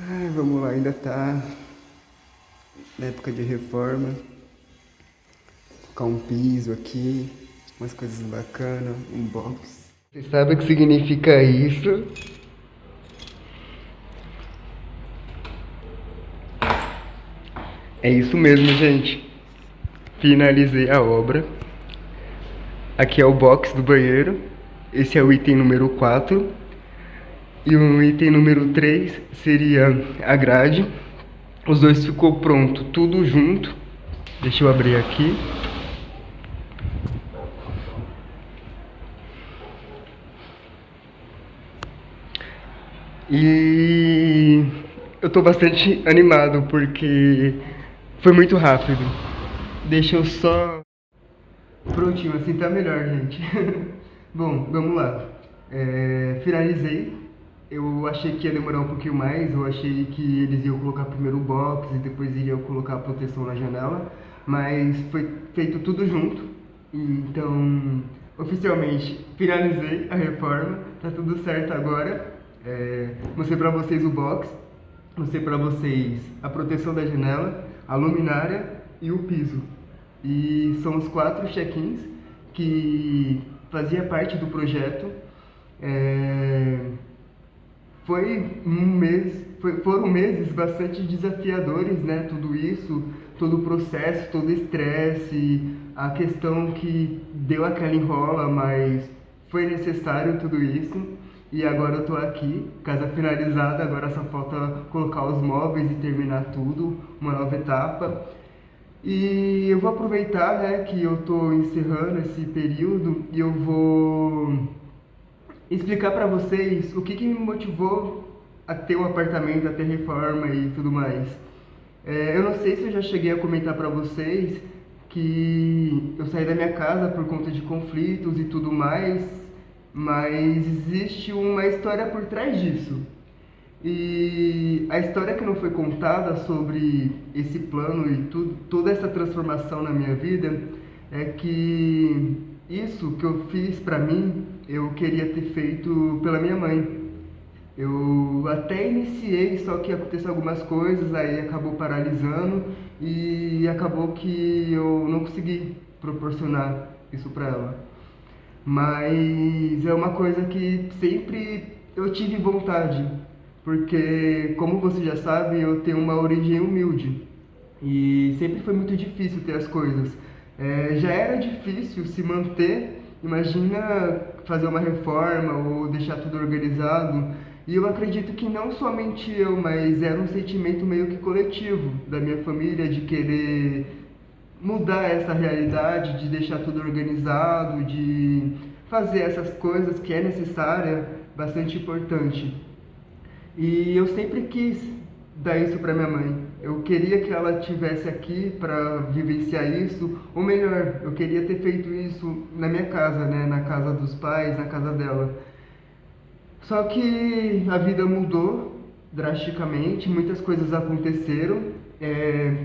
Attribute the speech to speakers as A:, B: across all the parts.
A: Ai, vamos lá, ainda tá na época de reforma. Colocar um piso aqui, umas coisas bacanas, um box. Você sabe o que significa isso? É isso mesmo, gente. Finalizei a obra. Aqui é o box do banheiro. Esse é o item número 4. E o item número 3 seria a grade. Os dois ficou pronto, tudo junto. Deixa eu abrir aqui. E eu tô bastante animado porque foi muito rápido. Deixa eu só. Prontinho, assim tá melhor, gente. Bom, vamos lá. Finalizei. Eu achei que ia demorar um pouquinho mais. Eu achei que eles iam colocar primeiro o box e depois iriam colocar a proteção na janela. Mas foi feito tudo junto. Então, oficialmente, finalizei a reforma. Tá tudo certo agora. Mostrei pra vocês o box. Mostrei pra vocês a proteção da janela, a luminária e o piso. E são os 4 check-ins que fazia parte do projeto. É, foram meses bastante desafiadores, né? Tudo isso, todo o processo, todo o estresse, a questão que deu aquela enrola, mas foi necessário tudo isso. E agora eu tô aqui, casa finalizada, agora só falta colocar os móveis e terminar tudo, uma nova etapa. E eu vou aproveitar, né, que eu tô encerrando esse período e eu vou explicar para vocês o que me motivou a ter um apartamento, a ter reforma e tudo mais. Eu não sei se eu já cheguei a comentar para vocês que eu saí da minha casa por conta de conflitos e tudo mais, mas existe uma história por trás disso. E a história que não foi contada sobre esse plano e tudo, toda essa transformação na minha vida é que isso que eu fiz pra mim, eu queria ter feito pela minha mãe. Eu até iniciei, só que aconteceu algumas coisas, aí acabou paralisando e acabou que eu não consegui proporcionar isso pra ela. Mas é uma coisa que sempre eu tive vontade, porque, como você já sabe, eu tenho uma origem humilde e sempre foi muito difícil ter as coisas. Já era difícil se manter, imagina fazer uma reforma ou deixar tudo organizado. E eu acredito que não somente eu, mas era um sentimento meio que coletivo da minha família de querer mudar essa realidade, de deixar tudo organizado, de fazer essas coisas que é necessária, bastante importante. E eu sempre quis dar isso para minha mãe. Eu queria que ela tivesse aqui para vivenciar isso, ou melhor, eu queria ter feito isso na minha casa, né, na casa dos pais, na casa dela. Só que a vida mudou drasticamente, muitas coisas aconteceram.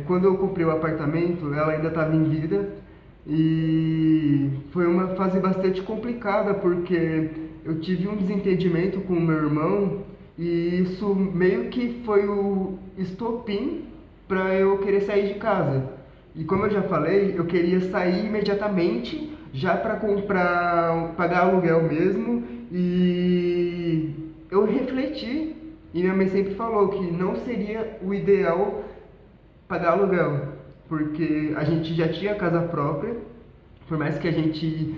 A: Quando eu comprei o apartamento, ela ainda estava em vida e foi uma fase bastante complicada porque eu tive um desentendimento com o meu irmão e isso meio que foi o estopim para eu querer sair de casa. E como eu já falei, eu queria sair imediatamente, já para comprar, pagar aluguel mesmo. E eu refleti e minha mãe sempre falou que não seria o ideal pagar aluguel, porque a gente já tinha casa própria, por mais que a gente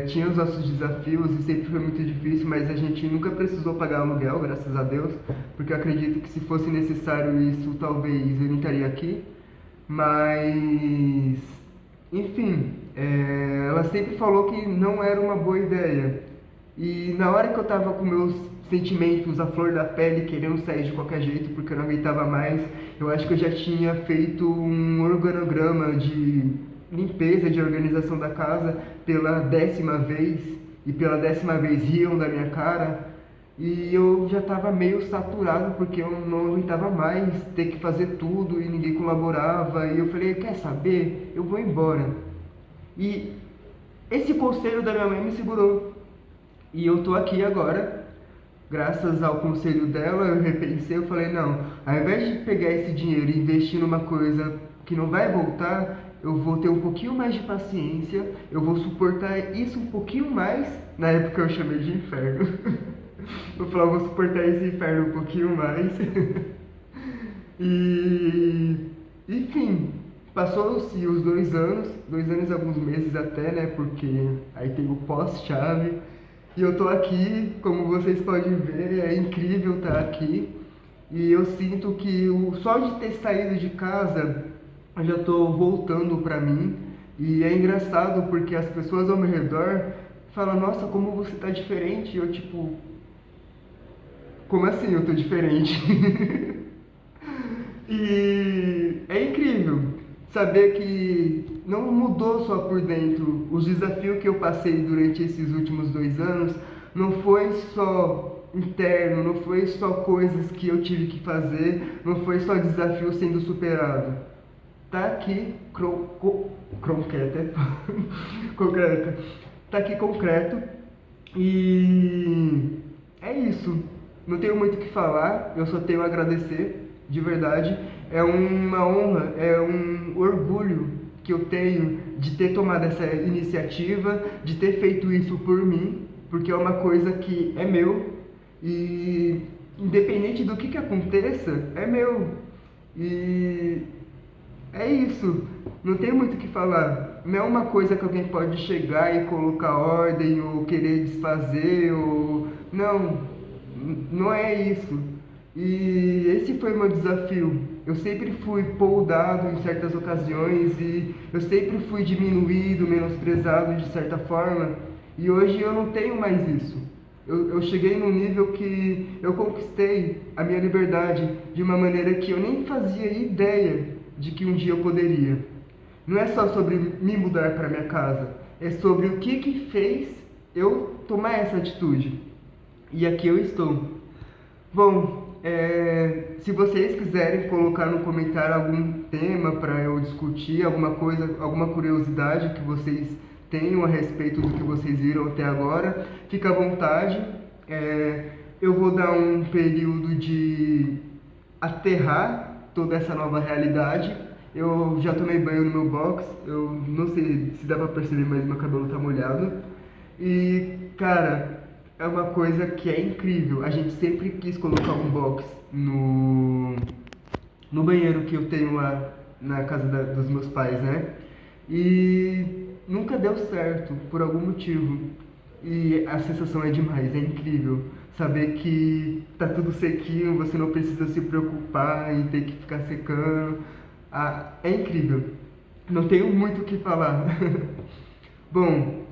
A: tinha os nossos desafios e sempre foi muito difícil, mas a gente nunca precisou pagar aluguel, graças a Deus, porque eu acredito que se fosse necessário isso, talvez eu não estaria aqui. Mas, enfim, ela sempre falou que não era uma boa ideia. E na hora que eu tava com meus sentimentos à flor da pele, querendo sair de qualquer jeito, porque eu não aguentava mais, eu acho que eu já tinha feito um organograma de limpeza, de organização da casa pela 10ª vez, e pela 10ª vez riam da minha cara, e eu já estava meio saturado porque eu não aguentava mais ter que fazer tudo e ninguém colaborava. E eu falei, quer saber? Eu vou embora. E esse conselho da minha mãe me segurou. E eu tô aqui agora graças ao conselho dela, eu repensei, eu falei, não, ao invés de pegar esse dinheiro e investir numa coisa que não vai voltar, eu vou ter um pouquinho mais de paciência, eu vou suportar isso um pouquinho mais, na época eu chamei de inferno. Eu falei, eu vou suportar esse inferno um pouquinho mais. E, enfim, passou-se os 2 anos e alguns meses até, né? Porque aí tem o pós-chave. E eu tô aqui, como vocês podem ver, é incrível estar aqui. E eu sinto que só de ter saído de casa, eu já tô voltando pra mim. E é engraçado porque as pessoas ao meu redor falam, nossa, como você tá diferente. E eu tipo, como assim eu tô diferente? E é incrível saber que não mudou só por dentro. Os desafios que eu passei durante esses últimos 2 anos não foi só interno, não foi só coisas que eu tive que fazer, não foi só desafio sendo superado. Tá aqui concreto, concreto. Tá aqui concreto e é isso. Não tenho muito o que falar, eu só tenho a agradecer, de verdade. É uma honra, é um orgulho que eu tenho de ter tomado essa iniciativa, de ter feito isso por mim, porque é uma coisa que é meu e independente do que aconteça, é meu. E é isso, não tem muito o que falar. Não é uma coisa que alguém pode chegar e colocar ordem ou querer desfazer ou não, não é isso. E esse foi o meu desafio. Eu sempre fui poldado em certas ocasiões e eu sempre fui diminuído, menosprezado de certa forma. E hoje eu não tenho mais isso. Eu cheguei num nível que eu conquistei a minha liberdade de uma maneira que eu nem fazia ideia de que um dia eu poderia. Não é só sobre me mudar para minha casa, é sobre o que fez eu tomar essa atitude. E aqui eu estou. Bom, se vocês quiserem colocar no comentário algum tema para eu discutir, alguma coisa, alguma curiosidade que vocês tenham a respeito do que vocês viram até agora, fica à vontade. Eu vou dar um período de aterrar toda essa nova realidade. Eu já tomei banho no meu box, eu não sei se dá pra perceber, mas meu cabelo tá molhado. E, cara, é uma coisa que é incrível. A gente sempre quis colocar um box no banheiro que eu tenho lá na casa dos meus pais, né? E nunca deu certo, por algum motivo. E a sensação é demais, é incrível. Saber que tá tudo sequinho, você não precisa se preocupar em ter que ficar secando. Ah, é incrível. Não tenho muito o que falar. Bom,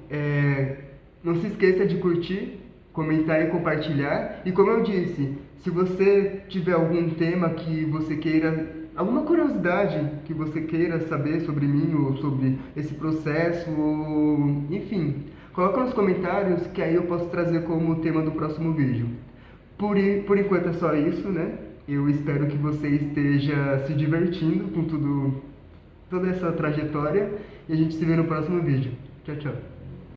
A: não se esqueça de curtir, comentar e compartilhar. E como eu disse, se você tiver algum tema que você queira, alguma curiosidade que você queira saber sobre mim ou sobre esse processo, ou, enfim, coloca nos comentários que aí eu posso trazer como tema do próximo vídeo. Por enquanto é só isso, né? Eu espero que você esteja se divertindo com toda essa trajetória e a gente se vê no próximo vídeo. Tchau, tchau.